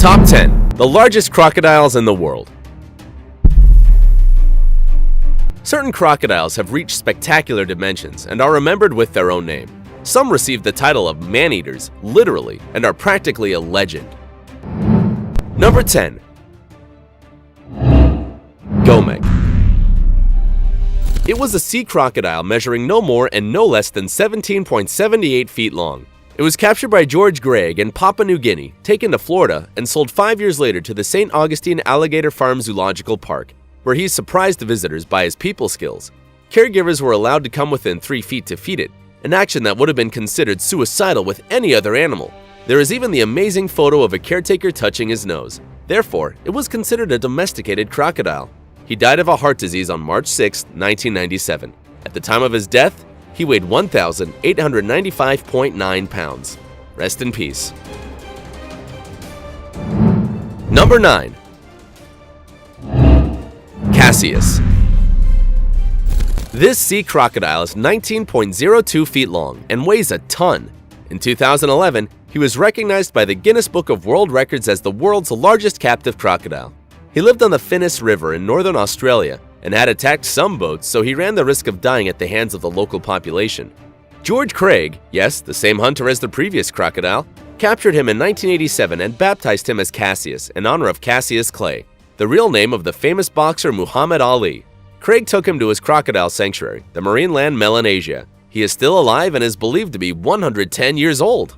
Top 10. The largest crocodiles in the world. Certain crocodiles have reached spectacular dimensions and are remembered with their own name. Some received the title of man-eaters, literally, and are practically a legend. Number 10. Gomeg. It was a sea crocodile measuring no more and no less than 17.78 feet long. It was captured by George Gregg in Papua New Guinea, taken to Florida, and sold 5 years later to the St. Augustine Alligator Farm Zoological Park, where he surprised the visitors by his people skills. Caregivers were allowed to come within 3 feet to feed it, an action that would have been considered suicidal with any other animal. There is even the amazing photo of a caretaker touching his nose. Therefore, it was considered a domesticated crocodile. He died of a heart disease on March 6, 1997. At the time of his death, he weighed 1,895.9 pounds. Rest in peace. Number 9. Cassius. This sea crocodile is 19.02 feet long and weighs a ton. In 2011, he was recognized by the Guinness Book of World Records as the world's largest captive crocodile. He lived on the Finniss River in northern Australia and had attacked some boats, so he ran the risk of dying at the hands of the local population. George Craig, yes, the same hunter as the previous crocodile, captured him in 1987 and baptized him as Cassius in honor of Cassius Clay, the real name of the famous boxer Muhammad Ali. Craig took him to his crocodile sanctuary, the marine land Melanesia. He is still alive and is believed to be 110 years old.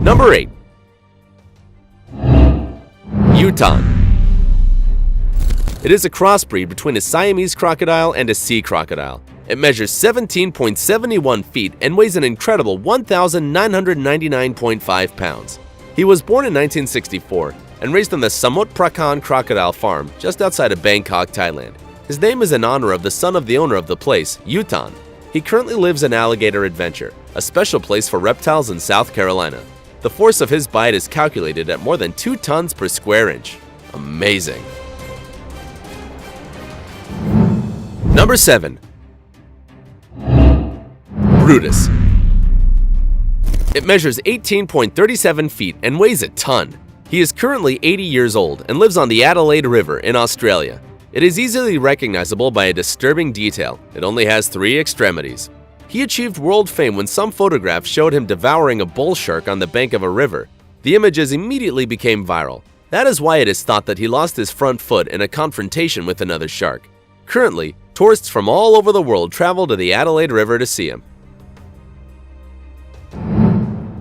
Number 8. Yutan. It is a crossbreed between a Siamese crocodile and a sea crocodile. It measures 17.71 feet and weighs an incredible 1,999.5 pounds. He was born in 1964 and raised on the Samut Prakan Crocodile Farm just outside of Bangkok, Thailand. His name is in honor of the son of the owner of the place, Yutan. He currently lives in Alligator Adventure, a special place for reptiles in South Carolina. The force of his bite is calculated at more than 2 tons per square inch. Amazing. Number 7. Brutus. It measures 18.37 feet and weighs a ton. He is currently 80 years old and lives on the Adelaide River in Australia. It is easily recognizable by a disturbing detail. It only has 3 extremities. He achieved world fame when some photographs showed him devouring a bull shark on the bank of a river. The images immediately became viral. That is why it is thought that he lost his front foot in a confrontation with another shark. Currently, tourists from all over the world travel to the Adelaide River to see him.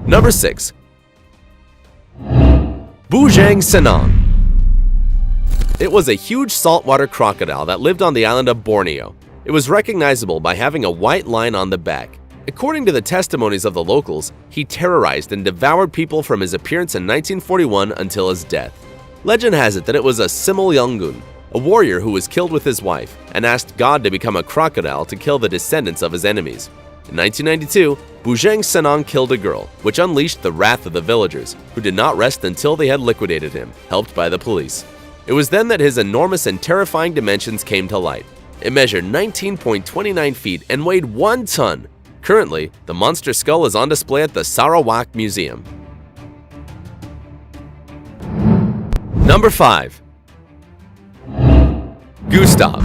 Number 6. Bujang Senang. It was a huge saltwater crocodile that lived on the island of Borneo. It was recognizable by having a white line on the back. According to the testimonies of the locals, he terrorized and devoured people from his appearance in 1941 until his death. Legend has it that it was a Simul-Yongun, a warrior who was killed with his wife, and asked God to become a crocodile to kill the descendants of his enemies. In 1992, Bujang Senang killed a girl, which unleashed the wrath of the villagers, who did not rest until they had liquidated him, helped by the police. It was then that his enormous and terrifying dimensions came to light. It measured 19.29 feet and weighed 1 ton. Currently, the monster skull is on display at the Sarawak Museum. Number 5. Gustav.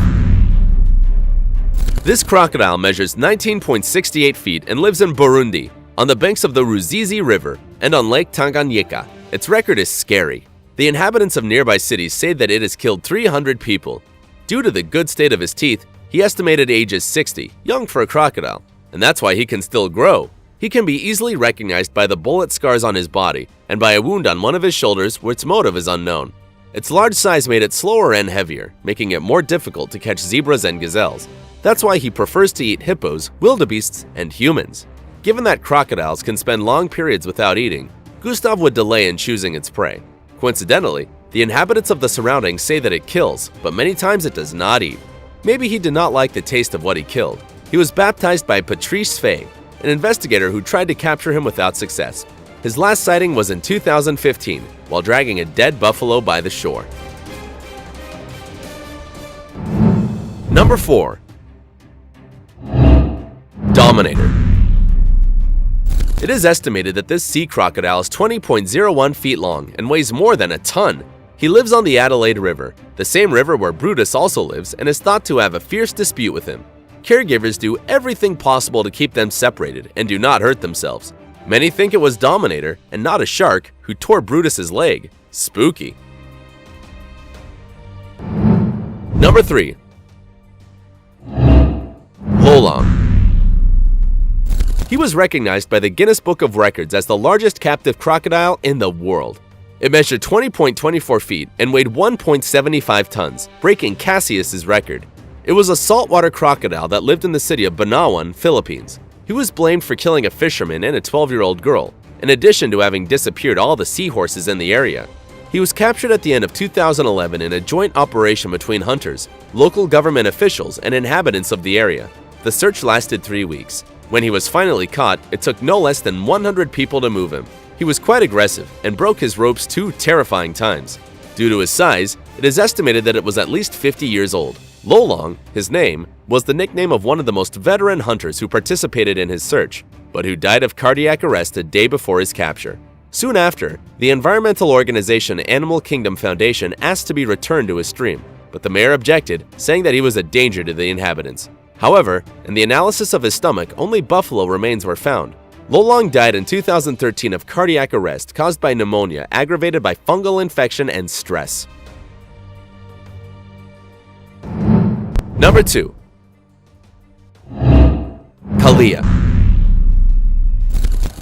This crocodile measures 19.68 feet and lives in Burundi, on the banks of the Ruzizi River and on Lake Tanganyika. Its record is scary. The inhabitants of nearby cities say that it has killed 300 people. Due to the good state of his teeth, he estimated age is 60, young for a crocodile, and that's why he can still grow. He can be easily recognized by the bullet scars on his body and by a wound on one of his shoulders which motive is unknown. Its large size made it slower and heavier, making it more difficult to catch zebras and gazelles. That's why he prefers to eat hippos, wildebeests, and humans. Given that crocodiles can spend long periods without eating, Gustav would delay in choosing its prey. Coincidentally, the inhabitants of the surroundings say that it kills, but many times it does not eat. Maybe he did not like the taste of what he killed. He was baptized by Patrice Fay, an investigator who tried to capture him without success. His last sighting was in 2015, while dragging a dead buffalo by the shore. Number 4. Dominator. It is estimated that this sea crocodile is 20.01 feet long and weighs more than a ton. He lives on the Adelaide River, the same river where Brutus also lives, and is thought to have a fierce dispute with him. Caregivers do everything possible to keep them separated and do not hurt themselves. Many think it was Dominator and not a shark who tore Brutus's leg. Spooky. Number 3. Lolong. He was recognized by the Guinness Book of Records as the largest captive crocodile in the world. It measured 20.24 feet and weighed 1.75 tons, breaking Cassius's record. It was a saltwater crocodile that lived in the city of Banawan, Philippines. He was blamed for killing a fisherman and a 12-year-old girl, in addition to having disappeared all the seahorses in the area. He was captured at the end of 2011 in a joint operation between hunters, local government officials, and inhabitants of the area. The search lasted 3 weeks. When he was finally caught, it took no less than 100 people to move him. He was quite aggressive and broke his ropes 2 terrifying times. Due to his size, it is estimated that it was at least 50 years old. Lolong, his name, was the nickname of one of the most veteran hunters who participated in his search, but who died of cardiac arrest a day before his capture. Soon after, the environmental organization Animal Kingdom Foundation asked to be returned to his stream, but the mayor objected, saying that he was a danger to the inhabitants. However, in the analysis of his stomach, only buffalo remains were found. Lolong died in 2013 of cardiac arrest caused by pneumonia aggravated by fungal infection and stress. Number 2. Kalia.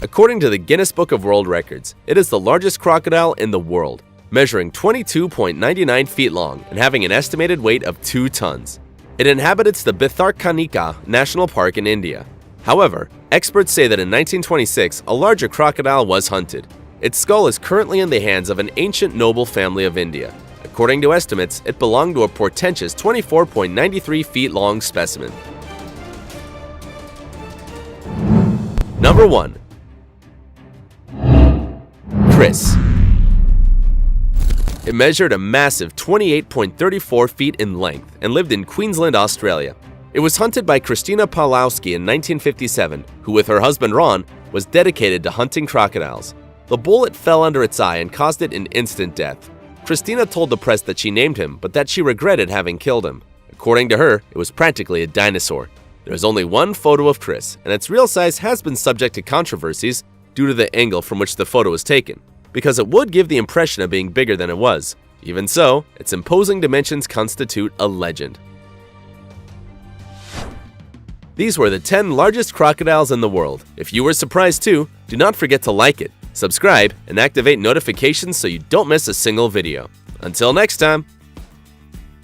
According to the Guinness Book of World Records, it is the largest crocodile in the world, measuring 22.99 feet long and having an estimated weight of 2 tons. It inhabits the Bhitarkanika National Park in India. However, experts say that in 1926, a larger crocodile was hunted. Its skull is currently in the hands of an ancient noble family of India. According to estimates, it belonged to a portentous 24.93 feet long specimen. Number 1. Chris. It measured a massive 28.34 feet in length and lived in Queensland, Australia. It was hunted by Christina Pawlowski in 1957, who with her husband Ron, was dedicated to hunting crocodiles. The bullet fell under its eye and caused it an instant death. Christina told the press that she named him, but that she regretted having killed him. According to her, it was practically a dinosaur. There is only one photo of Chris, and its real size has been subject to controversies due to the angle from which the photo was taken, because it would give the impression of being bigger than it was. Even so, its imposing dimensions constitute a legend. These were the 10 largest crocodiles in the world. If you were surprised too, do not forget to like it, subscribe, and activate notifications so you don't miss a single video. Until next time!